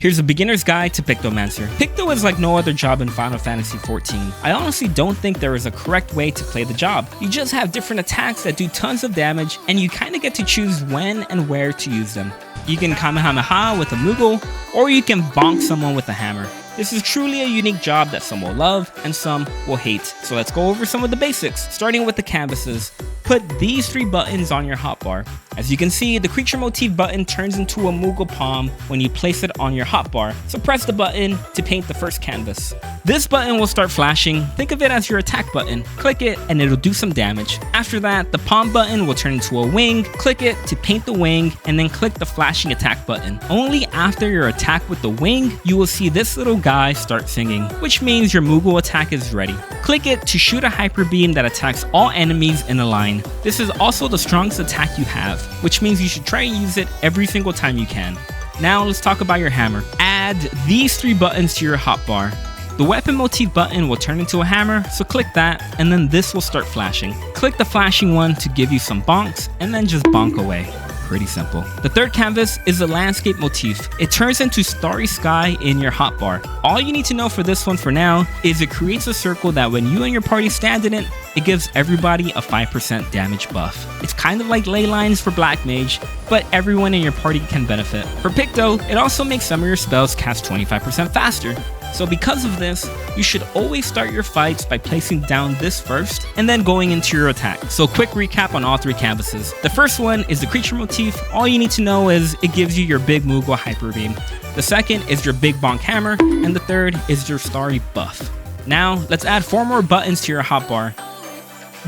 Here's a beginner's guide to Pictomancer. Picto is like no other job in Final Fantasy XIV. I honestly don't think there is a correct way to play the job. You just have different attacks that do tons of damage, and you kinda get to choose when and where to use them. You can Kamehameha with a Moogle, or you can bonk someone with a hammer. This is truly a unique job that some will love and some will hate. So let's go over some of the basics, starting with the canvases. Put these 3 buttons on your hotbar. As you can see, the creature motif button turns into a Moogle palm when you place it on your hotbar, so press the button to paint the first canvas. This button will start flashing. Think of it as your attack button. Click it and it'll do some damage. After that, the palm button will turn into a wing. Click it to paint the wing and then click the flashing attack button. Only after your attack with the wing, you will see this little guy start singing, which means your Moogle attack is ready. Click it to shoot a hyper beam that attacks all enemies in a line. This is also the strongest attack you have, which means you should try and use it every single time you can. Now let's talk about your hammer. Add these 3 buttons to your hotbar. The weapon motif button will turn into a hammer, so click that and then this will start flashing. Click the flashing one to give you some bonks and then just bonk away. Pretty simple. The third canvas is the landscape motif. It turns into Starry Sky in your hotbar. All you need to know for this one for now is it creates a circle that when you and your party stand in it, it gives everybody a 5% damage buff. It's kind of like ley lines for Black Mage, but everyone in your party can benefit. For Picto, it also makes some of your spells cast 25% faster. So because of this, you should always start your fights by placing down this first and then going into your attack. So quick recap on all 3 canvases. The first one is the creature motif. All you need to know is it gives you your big Moogle hyper beam. The second is your big bonk hammer, and the third is your starry buff. Now let's add 4 more buttons to your hotbar.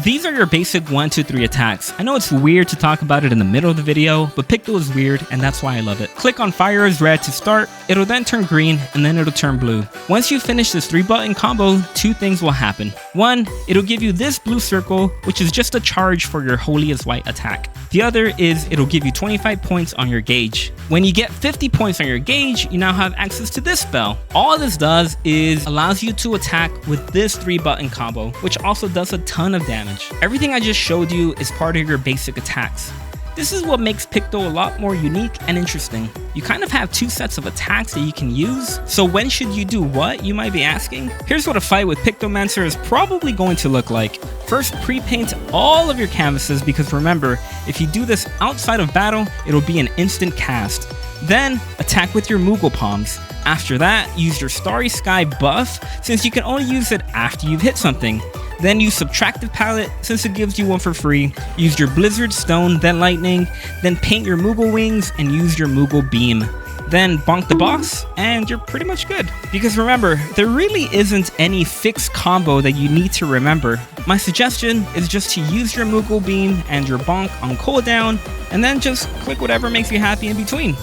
These are your basic 1, 2, 3 attacks. I know it's weird to talk about it in the middle of the video, but Picto is weird and that's why I love it. Click on fire is red to start, it'll then turn green and then it'll turn blue. Once you finish this 3-button combo, 2 things will happen. 1, it'll give you this blue circle, which is just a charge for your Holy as White attack. The other is it'll give you 25 points on your gauge. When you get 50 points on your gauge, you now have access to this spell. All this does is allows you to attack with this 3-button combo, which also does a ton of damage. Everything I just showed you is part of your basic attacks. This is what makes Picto a lot more unique and interesting. You kind of have 2 sets of attacks that you can use, so when should you do what, you might be asking? Here's what a fight with Pictomancer is probably going to look like. First, pre-paint all of your canvases because remember, if you do this outside of battle, it'll be an instant cast. Then, attack with your Moogle palms. After that, use your Starry Sky buff since you can only use it after you've hit something. Then use Subtractive Palette since it gives you one for free. Use your Blizzard Stone, then Lightning, then paint your Moogle wings and use your Moogle beam. Then bonk the boss and you're pretty much good. Because remember, there really isn't any fixed combo that you need to remember. My suggestion is just to use your Moogle beam and your bonk on cooldown and then just click whatever makes you happy in between.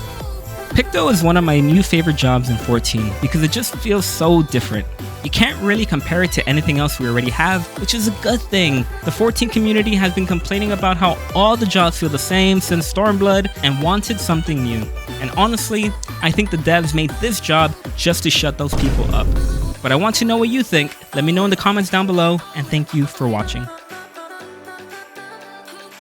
Picto is one of my new favorite jobs in 14 because it just feels so different. You can't really compare it to anything else we already have, which is a good thing. The 14 community has been complaining about how all the jobs feel the same since Stormblood and wanted something new. And honestly, I think the devs made this job just to shut those people up. But I want to know what you think. Let me know in the comments down below, and thank you for watching.